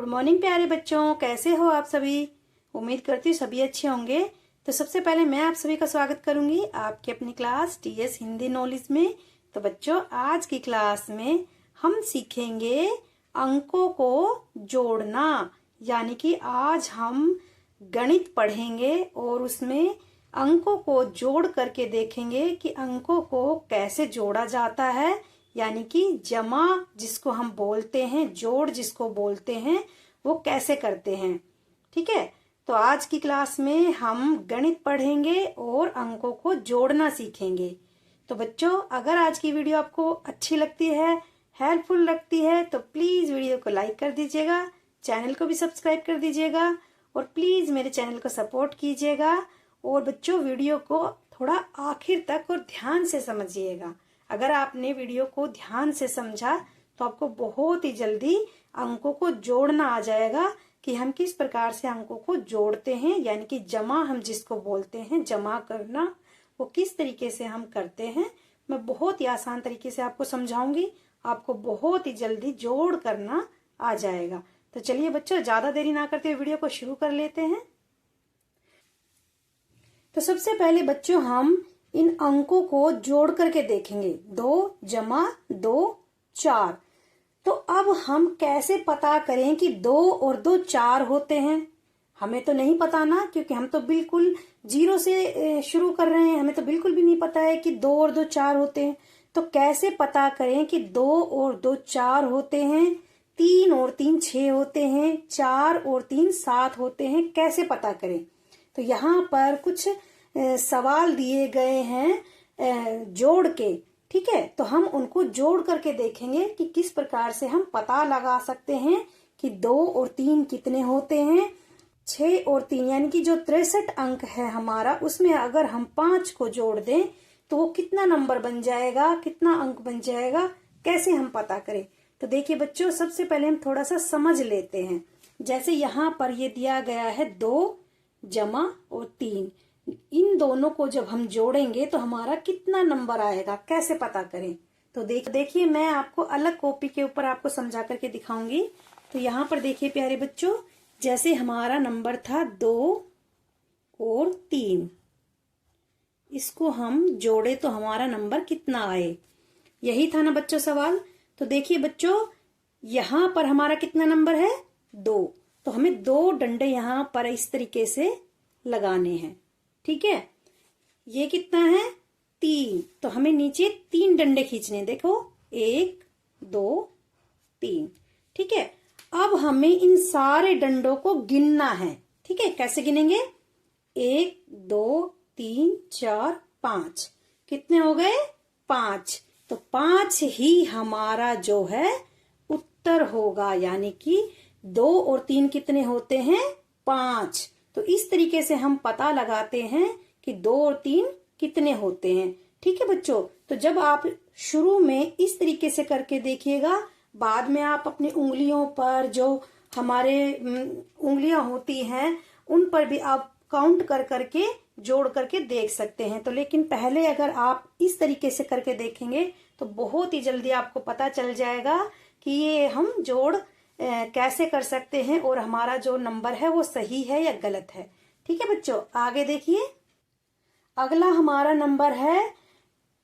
Morning प्यारे बच्चों, कैसे हो आप सभी। उम्मीद करती हूँ सभी अच्छे होंगे। तो सबसे पहले मैं आप सभी का स्वागत करूंगी आपकी अपनी क्लास टीएस हिंदी नॉलेज में। तो बच्चों, आज की क्लास में हम सीखेंगे अंकों को जोड़ना, यानी कि आज हम गणित पढ़ेंगे और उसमें अंकों को जोड़ करके देखेंगे कि अंकों को कैसे जोड़ा जाता है, यानी कि जमा जिसको हम बोलते हैं, जोड़ जिसको बोलते हैं, वो कैसे करते हैं। ठीक है, तो आज की क्लास में हम गणित पढ़ेंगे और अंकों को जोड़ना सीखेंगे। तो बच्चों, अगर आज की वीडियो आपको अच्छी लगती है, हेल्पफुल लगती है, तो प्लीज वीडियो को लाइक कर दीजिएगा, चैनल को भी सब्सक्राइब कर दीजिएगा और प्लीज मेरे चैनल को सपोर्ट कीजिएगा। और बच्चों, वीडियो को थोड़ा आखिर तक और ध्यान से समझिएगा। अगर आपने वीडियो को ध्यान से समझा तो आपको बहुत ही जल्दी अंकों को जोड़ना आ जाएगा कि हम किस प्रकार से अंकों को जोड़ते हैं, यानी कि जमा हम जिसको बोलते हैं, जमा करना, वो किस तरीके से हम करते हैं। मैं बहुत ही आसान तरीके से आपको समझाऊंगी, आपको बहुत ही जल्दी जोड़ करना आ जाएगा। तो चलिए बच्चों, ज्यादा देरी ना करते हुए वीडियो को शुरू कर लेते हैं। तो सबसे पहले बच्चों, हम इन अंकों को जोड़ करके देखेंगे। 2 जमा 2 4। तो अब हम कैसे पता करें कि 2 और 2 4 होते हैं। हमें तो नहीं पता ना, क्योंकि हम तो बिल्कुल जीरो से शुरू कर रहे हैं। हमें तो बिल्कुल भी नहीं पता है कि 2 और 2 4 होते हैं। तो कैसे पता करें कि 2 और 2 4 होते हैं, 3 और 3 6 होते हैं, 4 और 3 7 होते हैं, कैसे पता करें। तो यहाँ पर कुछ सवाल दिए गए हैं जोड़ के। ठीक है, तो हम उनको जोड़ करके देखेंगे कि किस प्रकार से हम पता लगा सकते हैं कि 2 और 3 कितने होते हैं। 6 और 3 यानी कि जो 63 अंक है हमारा, उसमें अगर हम 5 को जोड़ दें तो वो कितना नंबर बन जाएगा, कितना अंक बन जाएगा, कैसे हम पता करें। तो देखिए बच्चों, सबसे पहले हम थोड़ा सा समझ लेते हैं। जैसे यहाँ पर ये दिया गया है 2 जमा और 3, इन दोनों को जब हम जोड़ेंगे तो हमारा कितना नंबर आएगा, कैसे पता करें। तो देखिए, मैं आपको अलग कॉपी के ऊपर आपको समझा करके दिखाऊंगी। तो यहाँ पर देखिए प्यारे बच्चों, जैसे हमारा नंबर था 2 और 3, इसको हम जोड़े तो हमारा नंबर कितना आए, यही था ना बच्चों सवाल। तो देखिए बच्चों, यहाँ पर हमारा कितना नंबर है 2, तो हमें 2 डंडे यहाँ पर इस तरीके से लगाने हैं। ठीक है, ये कितना है 3, तो हमें नीचे 3 डंडे खींचने। देखो 1 2 3। ठीक है, अब हमें इन सारे डंडों को गिनना है। ठीक है, कैसे गिनेंगे, 1 2 3 4 5, कितने हो गए 5। तो 5 ही हमारा जो है उत्तर होगा, यानी कि 2 और 3 कितने होते हैं 5। तो इस तरीके से हम पता लगाते हैं कि 2 और 3 कितने होते हैं। ठीक है बच्चों, तो जब आप शुरू में इस तरीके से करके देखिएगा, बाद में आप अपनी उंगलियों पर जो हमारे उंगलियां होती हैं, उन पर भी आप काउंट कर करके जोड़ करके देख सकते हैं। तो लेकिन पहले अगर आप इस तरीके से करके देखेंगे तो बहुत ही जल्दी आपको पता चल जाएगा कि ये हम जोड़ कैसे कर सकते हैं और हमारा जो नंबर है वो सही है या गलत है। ठीक है बच्चों, आगे देखिए, अगला हमारा नंबर है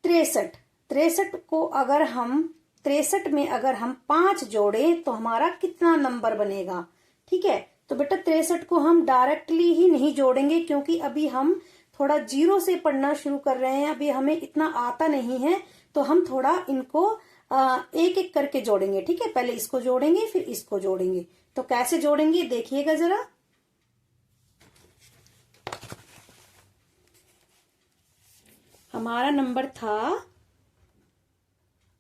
63। 63 को अगर हम 63 में अगर हम 5 जोड़े तो हमारा कितना नंबर बनेगा। ठीक है, तो बेटा 63 को हम डायरेक्टली ही नहीं जोड़ेंगे, क्योंकि अभी हम थोड़ा जीरो से पढ़ना शुरू कर रहे हैं, अभी हमें इतना आता नहीं है। तो हम थोड़ा इनको एक एक करके जोड़ेंगे। ठीक है, पहले इसको जोड़ेंगे फिर इसको जोड़ेंगे। तो कैसे जोड़ेंगे देखिएगा जरा। हमारा नंबर था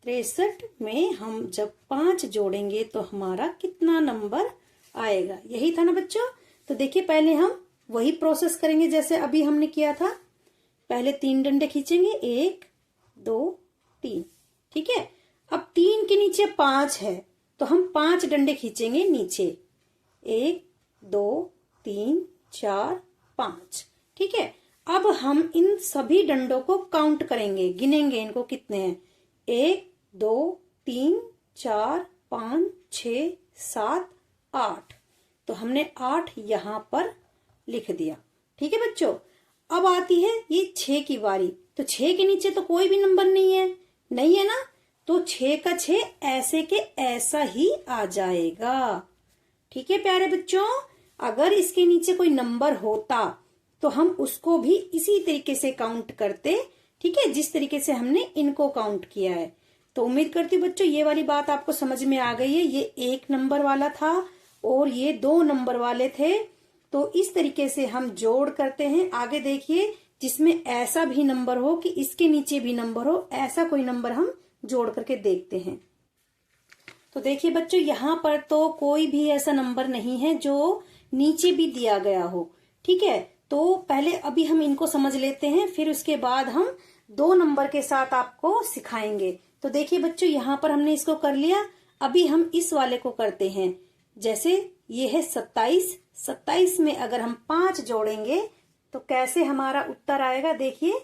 63 में हम जब 5 जोड़ेंगे तो हमारा कितना नंबर आएगा, यही था ना बच्चों। तो देखिए, पहले हम वही प्रोसेस करेंगे जैसे अभी हमने किया था। पहले 3 डंडे खींचेंगे, 1 2 3। ठीक है, अब 3 के नीचे 5 है तो हम 5 डंडे खींचेंगे नीचे, 1 2 3 4 5। ठीक है, अब हम इन सभी डंडों को काउंट करेंगे, गिनेंगे इनको कितने हैं, 1 2 3 4 5 6 7 8। तो हमने 8 यहाँ पर लिख दिया। ठीक है बच्चों, अब आती है ये 6 की बारी। तो 6 के नीचे तो कोई भी नंबर नहीं है ना, तो 6 का 6 ऐसे के ऐसा ही आ जाएगा। ठीक है प्यारे बच्चों, अगर इसके नीचे कोई नंबर होता तो हम उसको भी इसी तरीके से काउंट करते। ठीक है, जिस तरीके से हमने इनको काउंट किया है। तो उम्मीद करती हूँ बच्चों ये वाली बात आपको समझ में आ गई है। ये 1 नंबर वाला था और ये 2 नंबर वाले थे। तो इस तरीके से हम जोड़ करते हैं। आगे देखिए, जिसमें ऐसा भी नंबर हो कि इसके नीचे भी नंबर हो, ऐसा कोई नंबर हम जोड़ करके देखते हैं। तो देखिए बच्चों, यहाँ पर तो कोई भी ऐसा नंबर नहीं है जो नीचे भी दिया गया हो। ठीक है, तो पहले अभी हम इनको समझ लेते हैं, फिर उसके बाद हम 2 नंबर के साथ आपको सिखाएंगे। तो देखिए बच्चों, यहाँ पर हमने इसको कर लिया। अभी हम इस वाले को करते हैं। जैसे ये है 27, 27 में अगर हम 5 जोड़ेंगे तो कैसे हमारा उत्तर आएगा। देखिए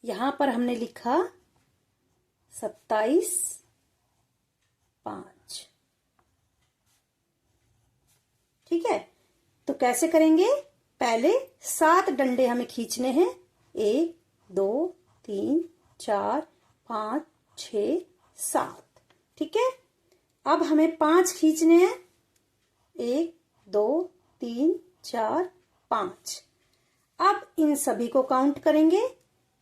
यहां पर हमने लिखा 27 5। ठीक है, तो कैसे करेंगे, पहले 7 डंडे हमें खींचने हैं। 1 2 3 4 5 6 7। ठीक है, अब हमें 5 खींचने हैं। 1 2 3 4 5। अब इन सभी को काउंट करेंगे।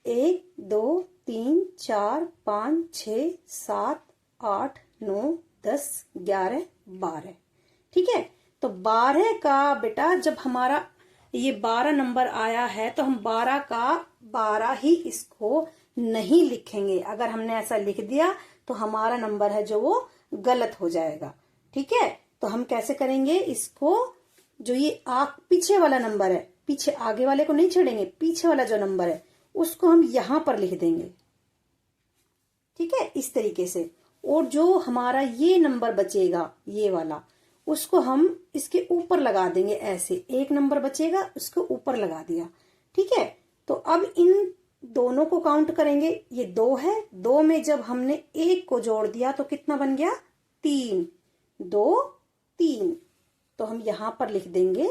1 2 3 4 5 6 7 8 9 10 11 12। ठीक है, तो 12 का बेटा जब हमारा ये 12 नंबर आया है तो हम 12 का 12 ही इसको नहीं लिखेंगे। अगर हमने ऐसा लिख दिया तो हमारा नंबर है जो वो गलत हो जाएगा। ठीक है, तो हम कैसे करेंगे इसको, जो ये पीछे वाला नंबर है, पीछे आगे वाले को नहीं छेड़ेंगे, पीछे वाला जो नंबर है उसको हम यहां पर लिख देंगे। ठीक है, इस तरीके से। और जो हमारा ये नंबर बचेगा ये वाला, उसको हम इसके ऊपर लगा देंगे। ऐसे 1 नंबर बचेगा, उसको ऊपर लगा दिया। ठीक है, तो अब इन दोनों को काउंट करेंगे। ये 2 है, 2 में जब हमने 1 को जोड़ दिया तो कितना बन गया, 3 2 3। तो हम यहां पर लिख देंगे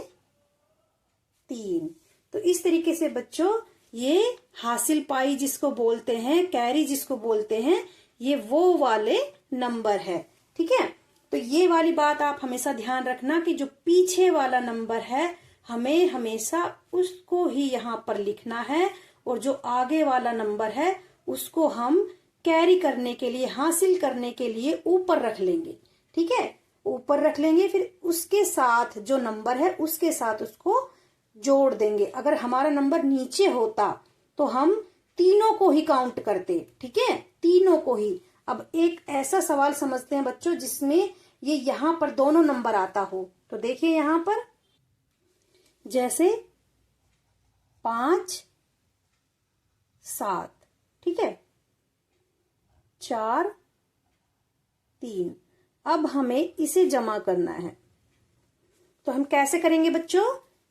3। तो इस तरीके से बच्चों ये हासिल पाई जिसको बोलते हैं, कैरी जिसको बोलते हैं, ये वो वाले नंबर है। ठीक है, तो ये वाली बात आप हमेशा ध्यान रखना कि जो पीछे वाला नंबर है हमें हमेशा उसको ही यहां पर लिखना है, और जो आगे वाला नंबर है उसको हम कैरी करने के लिए, हासिल करने के लिए ऊपर रख लेंगे। ठीक है, ऊपर रख लेंगे, फिर उसके साथ जो नंबर है उसके साथ उसको जोड़ देंगे। अगर हमारा नंबर नीचे होता तो हम तीनों को ही काउंट करते। ठीक है, तीनों को ही। अब एक ऐसा सवाल समझते हैं बच्चों जिसमें ये यहां पर दोनों नंबर आता हो। तो देखिए यहां पर जैसे 5 7। ठीक है, 4 3। अब हमें इसे जमा करना है। तो हम कैसे करेंगे बच्चों,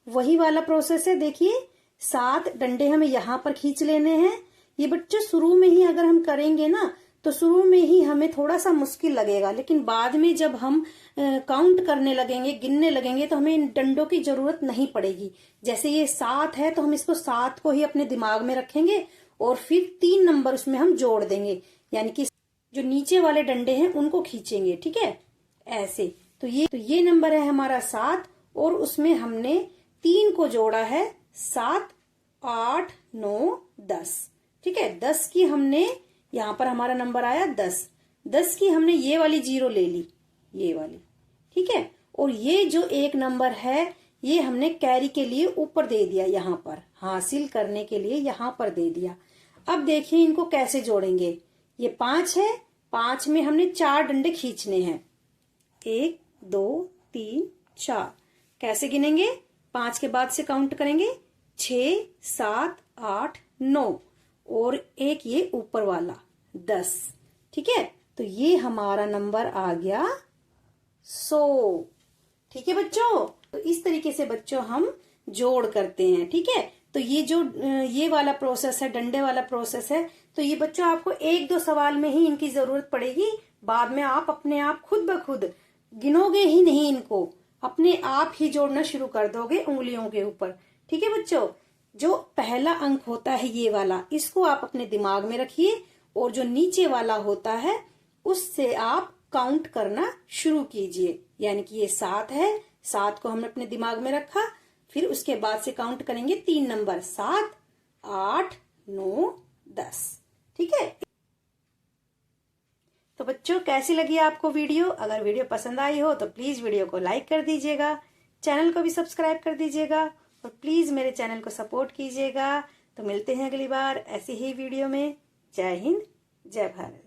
वही वाला प्रोसेस है। देखिए 7 डंडे हमें यहां पर खींच लेने हैं। ये बच्चों शुरू में ही अगर हम करेंगे ना तो शुरू में ही हमें थोड़ा सा मुश्किल लगेगा, लेकिन बाद में जब हम काउंट करने लगेंगे, गिनने लगेंगे, तो हमें इन डंडों की जरूरत नहीं पड़ेगी। जैसे ये 7 है तो हम इसको 7 को ही अपने दिमाग में रखेंगे और फिर 3 नंबर उसमें हम जोड़ देंगे, यानी कि जो नीचे वाले डंडे हैं उनको खींचेंगे। ठीक है, ऐसे। तो ये नंबर है हमारा 7 और उसमें हमने 3 को जोड़ा है। 7 8 9 10। ठीक है, 10 की हमने यहां पर हमारा नंबर आया 10। 10 की हमने ये वाली 0 ले ली, ये वाली। ठीक है, और ये जो एक नंबर है ये हमने कैरी के लिए ऊपर दे दिया, यहां पर हासिल करने के लिए यहां पर दे दिया। अब देखिए इनको कैसे जोड़ेंगे। ये 5 है, 5 में हमने 4 डंडे खींचने हैं। 1 2 3 4। कैसे गिनेंगे, 5 के बाद से काउंट करेंगे। 6 7 8 9 और एक ये ऊपर वाला 10। ठीक है, तो ये हमारा नंबर आ गया 100। ठीक है बच्चों, तो इस तरीके से बच्चों हम जोड़ करते हैं। ठीक है, तो ये जो ये वाला प्रोसेस है, डंडे वाला प्रोसेस है, तो ये बच्चों आपको 1-2 सवाल में ही इनकी जरूरत पड़ेगी। बाद में आप अपने आप खुद ब खुद गिनोगे ही नहीं, इनको अपने आप ही जोड़ना शुरू कर दोगे उंगलियों के ऊपर। ठीक है बच्चों, जो पहला अंक होता है ये वाला, इसको आप अपने दिमाग में रखिए, और जो नीचे वाला होता है उससे आप काउंट करना शुरू कीजिए। यानी कि ये 7 है, 7 को हमने अपने दिमाग में रखा, फिर उसके बाद से काउंट करेंगे 3 नंबर, 7, 8, 9, 10। ठीक है। तो बच्चों कैसी लगी आपको वीडियो? अगर वीडियो पसंद आई हो तो प्लीज वीडियो को लाइक कर दीजिएगा, चैनल को भी सब्सक्राइब कर दीजिएगा, और प्लीज मेरे चैनल को सपोर्ट कीजिएगा। तो मिलते हैं अगली बार ऐसी ही वीडियो में। जय हिंद, जय भारत।